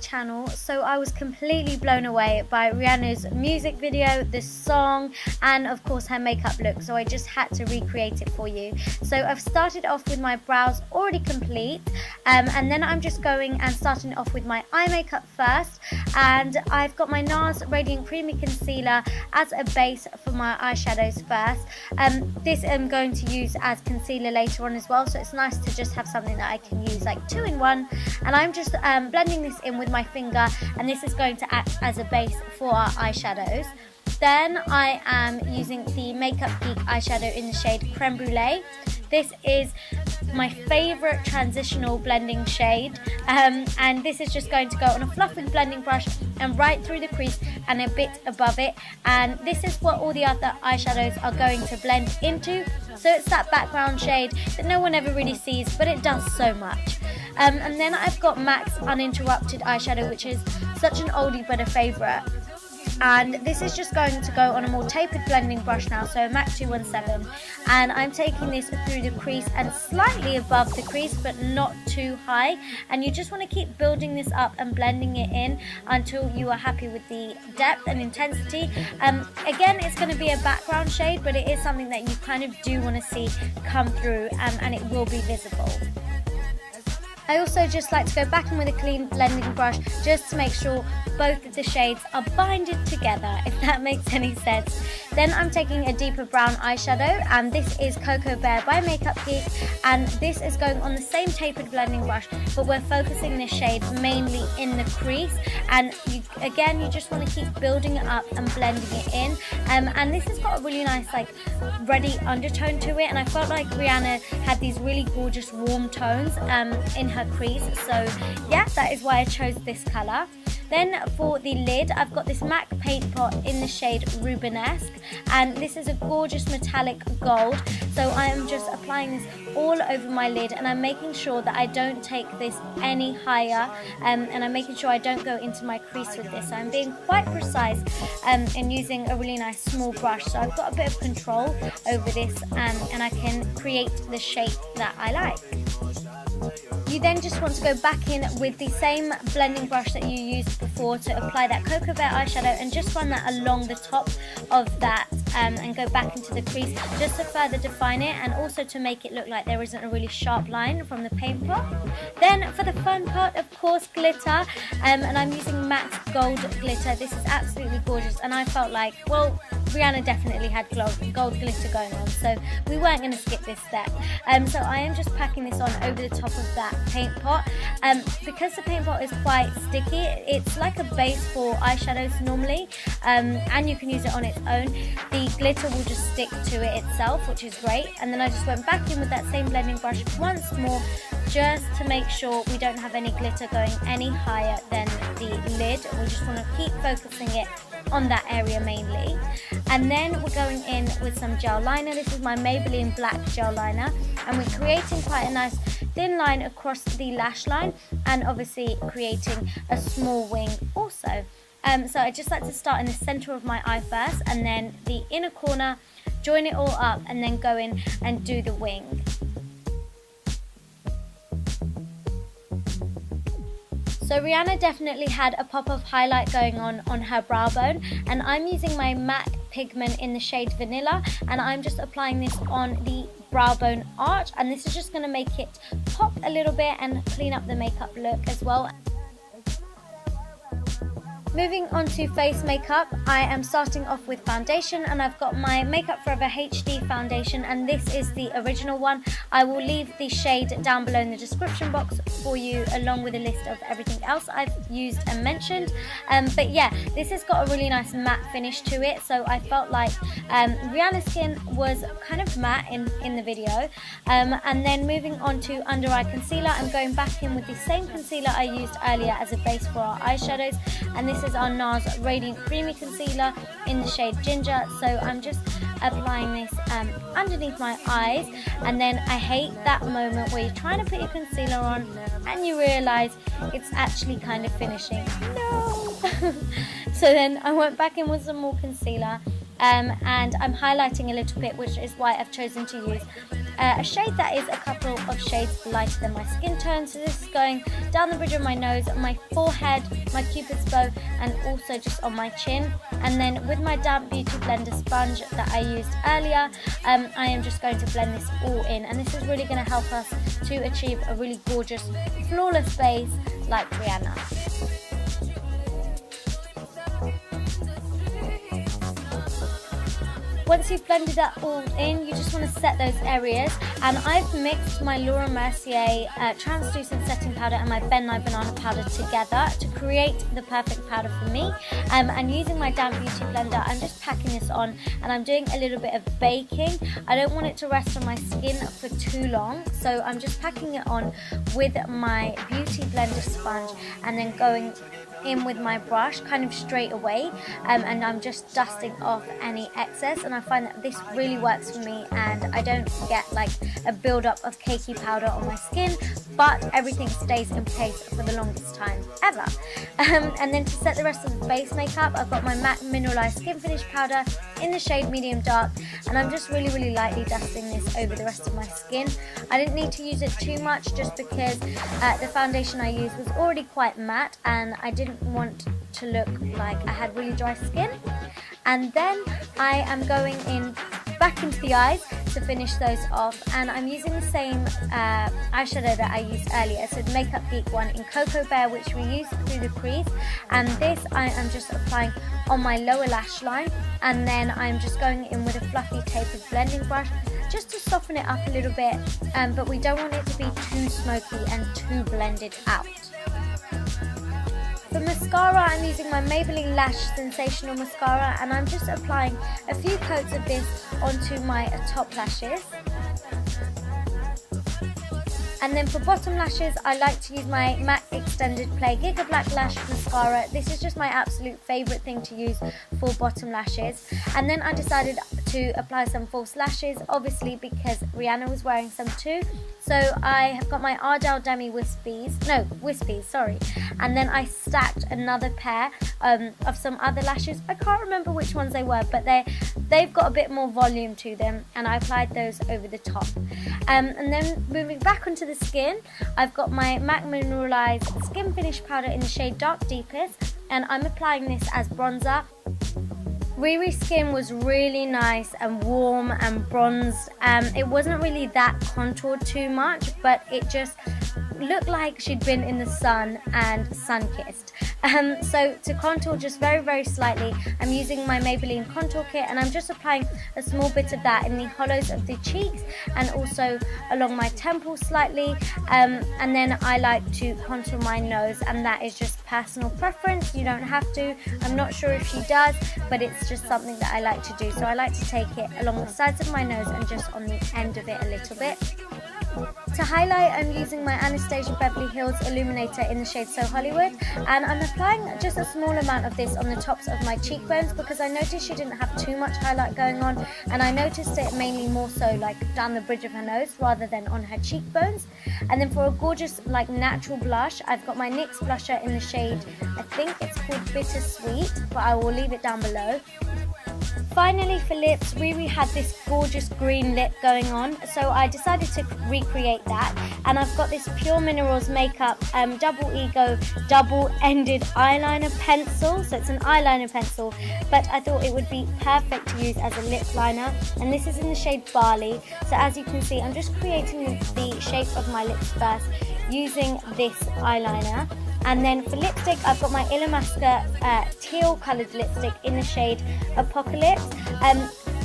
channel, so I was completely blown away by Rihanna's music video, the song, and of course her makeup look, so I just had to recreate it for you. So I've started off with my brows already complete, and then I'm just going and starting off with my eye makeup first, and I've got my NARS Radiant Creamy Concealer as a base for my eyeshadows first. This I'm going to use as concealer later on as well, so it's nice to just have something that I can use like 2 in 1. And I'm just blending this in with my finger, and this is going to act as a base for our eyeshadows. Then I am using the Makeup Geek eyeshadow in the shade Creme Brulee. This is my favourite transitional blending shade, and this is just going to go on a fluffy blending brush and right through the crease and a bit above it, and this is what all the other eyeshadows are going to blend into. So it's that background shade that no one ever really sees, but it does so much. And then I've got MAC's Uninterrupted eyeshadow, which is such an oldie but a favourite. And this is just going to go on a more tapered blending brush now, so MAC 217, and I'm taking this through the crease and slightly above the crease but not too high, and you just want to keep building this up and blending it in until you are happy with the depth and intensity. Again, it's going to be a background shade, but it is something that you kind of do want to see come through, and it will be visible. I also just like to go back in with a clean blending brush just to make sure both of the shades are binded together, if that makes any sense. Then I'm taking a deeper brown eyeshadow, and this is Cocoa Bear by Makeup Geek, and this is going on the same tapered blending brush, but we're focusing this shade mainly in the crease, and again you just want to keep building it up and blending it in, and this has got a really nice like reddy undertone to it, and I felt like Rihanna had these really gorgeous warm tones in her crease, so yeah, that is why I chose this colour. Then for the lid, I've got this MAC paint pot in the shade Rubenesque, and this is a gorgeous metallic gold, so I am just applying this all over my lid, and I'm making sure that I don't take this any higher, and I'm making sure I don't go into my crease with this. So I'm being quite precise and using a really nice small brush, so I've got a bit of control over this, and I can create the shape that I like. You then just want to go back in with the same blending brush that you used before to apply that Cocoa Bear eyeshadow, and just run that along the top of that and go back into the crease just to further define it, and also to make it look like there isn't a really sharp line from the paint pot. Then for the fun part, of course, glitter, and I'm using MAC's Gold Glitter. This is absolutely gorgeous, and I felt like, well, Rihanna definitely had gold glitter going on, so we weren't going to skip this step. So I am just packing this on over the top of that paint pot. Because the paint pot is quite sticky, it's like a base for eyeshadows normally, and you can use it on its own. The glitter will just stick to it itself, which is great. And then I just went back in with that same blending brush once more, just to make sure we don't have any glitter going any higher than the lid. We just want to keep focusing it on that area mainly. And then we're going in with some gel liner. This is my Maybelline Black Gel Liner, and we're creating quite a nice thin line across the lash line, and obviously creating a small wing also. So I just like to start in the center of my eye first, and then the inner corner, join it all up, and then go in and do the wing. So Rihanna definitely had a pop of highlight going on her brow bone, and I'm using my MAC pigment in the shade Vanilla, and I'm just applying this on the brow bone arch, and this is just going to make it pop a little bit and clean up the makeup look as well. Moving on to face makeup, I am starting off with foundation, and I've got my Makeup Forever HD foundation, and this is the original one. I will leave the shade down below in the description box for you, along with a list of everything else I've used and mentioned. But yeah, this has got a really nice matte finish to it, so I felt like Rihanna's skin was kind of matte in the video. And then moving on to under eye concealer, I'm going back in with the same concealer I used earlier as a base for our eyeshadows, and this is our NARS Radiant Creamy Concealer in the shade Ginger. So I'm just applying this underneath my eyes, and then I hate that moment where you're trying to put your concealer on and you realise it's actually kind of finishing. No! So then I went back in with some more concealer, and I'm highlighting a little bit, which is why I've chosen to use a shade that is a couple of shades lighter than my skin tone. So this is going down the bridge of my nose, my forehead, my cupid's bow, and also just on my chin. And then with my damp beauty blender sponge that I used earlier, I am just going to blend this all in, and this is really going to help us to achieve a really gorgeous, flawless base like Rihanna. Once you've blended that all in, you just want to set those areas, and I've mixed my Laura Mercier translucent setting powder and my Ben Nye banana powder together to create the perfect powder for me. And using my damp beauty blender, I'm just packing this on, and I'm doing a little bit of baking. I don't want it to rest on my skin for too long, so I'm just packing it on with my beauty blender sponge and then going in with my brush kind of straight away, and I'm just dusting off any excess, and I find that this really works for me, and I don't get like a build-up of cakey powder on my skin, but everything stays in place for the longest time ever. And then to set the rest of the base makeup, I've got my MAC Mineralized Skin Finish powder in the shade Medium Dark, and I'm just really lightly dusting this over the rest of my skin. I didn't need to use it too much just because the foundation I used was already quite matte, and I didn't want to look like I had really dry skin. And then I am going in back into the eyes to finish those off, and I'm using the same eyeshadow that I used earlier, so the Makeup Geek one in Cocoa Bear, which we used through the crease, and this I am just applying on my lower lash line, and then I'm just going in with a fluffy tapered blending brush just to soften it up a little bit, but we don't want it to be too smoky and too blended out. For mascara, I'm using my Maybelline Lash Sensational Mascara, and I'm just applying a few coats of this onto my top lashes. And then for bottom lashes, I like to use my MAC Extended Play Giga Black Lash Mascara. This is just my absolute favourite thing to use for bottom lashes. And then I decided to apply some false lashes, obviously because Rihanna was wearing some too. So I have got my Ardell Demi Wispies, sorry. And then I stacked another pair of some other lashes. I can't remember which ones they were, but they've got a bit more volume to them, and I applied those over the top. And then moving back onto the skin, I've got my MAC Mineralized Skin Finish powder in the shade Dark Deepest, and I'm applying this as bronzer. Riri's skin was really nice and warm and bronzed. It wasn't really that contoured too much, but it just looked like she'd been in the sun and sun-kissed. So to contour just very slightly, I'm using my Maybelline contour kit, and I'm just applying a small bit of that in the hollows of the cheeks and also along my temples slightly, and then I like to contour my nose, and that is just personal preference. You don't have to. I'm not sure if she does, but it's just something that I like to do. So I like to take it along the sides of my nose and just on the end of it a little bit. To highlight, I'm using my Anastasia Beverly Hills Illuminator in the shade So Hollywood, and I'm applying just a small amount of this on the tops of my cheekbones because I noticed she didn't have too much highlight going on, and I noticed it mainly more so like down the bridge of her nose rather than on her cheekbones. And then for a gorgeous like natural blush, I've got my NYX blusher in the shade, I think it's called Bittersweet, but I will leave it down below. Finally, for lips, Riri had this gorgeous green lip going on, so I decided to recreate that, and I've got this Pure Minerals Makeup Double Ego double-ended eyeliner pencil. So it's an eyeliner pencil, but I thought it would be perfect to use as a lip liner, and this is in the shade Barley. So as you can see, I'm just creating the shape of my lips first using this eyeliner. And then for lipstick, I've got my Illamasqua teal coloured lipstick in the shade Apocalypse.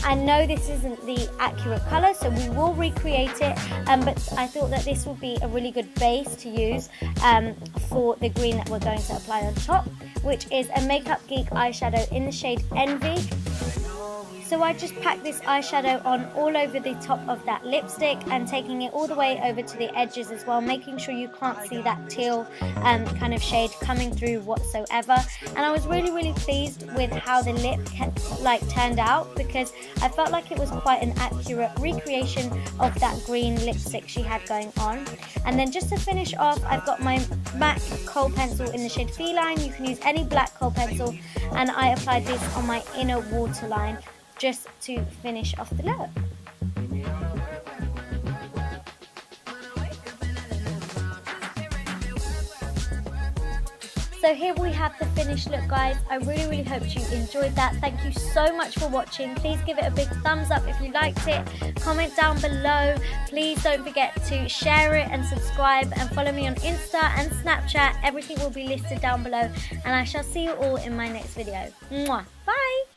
I know this isn't the accurate colour, so we will recreate it, but I thought that this would be a really good base to use for the green that we're going to apply on top, which is a Makeup Geek eyeshadow in the shade Envy. So I just packed this eyeshadow on all over the top of that lipstick and taking it all the way over to the edges as well, making sure you can't see that teal kind of shade coming through whatsoever. And I was really pleased with how the lip turned out, because I felt like it was quite an accurate recreation of that green lipstick she had going on. And then just to finish off, I've got my MAC Kohl pencil in the shade Feline. You can use any black kohl pencil, and I applied this on my inner waterline. just to finish off the look. So here we have the finished look, guys. I really hope you enjoyed that. Thank you so much for watching. Please give it a big thumbs up if you liked it. Comment down below. Please don't forget to share it and subscribe, and follow me on Insta and Snapchat. Everything will be listed down below, and I shall see you all in my next video. Mwah. Bye.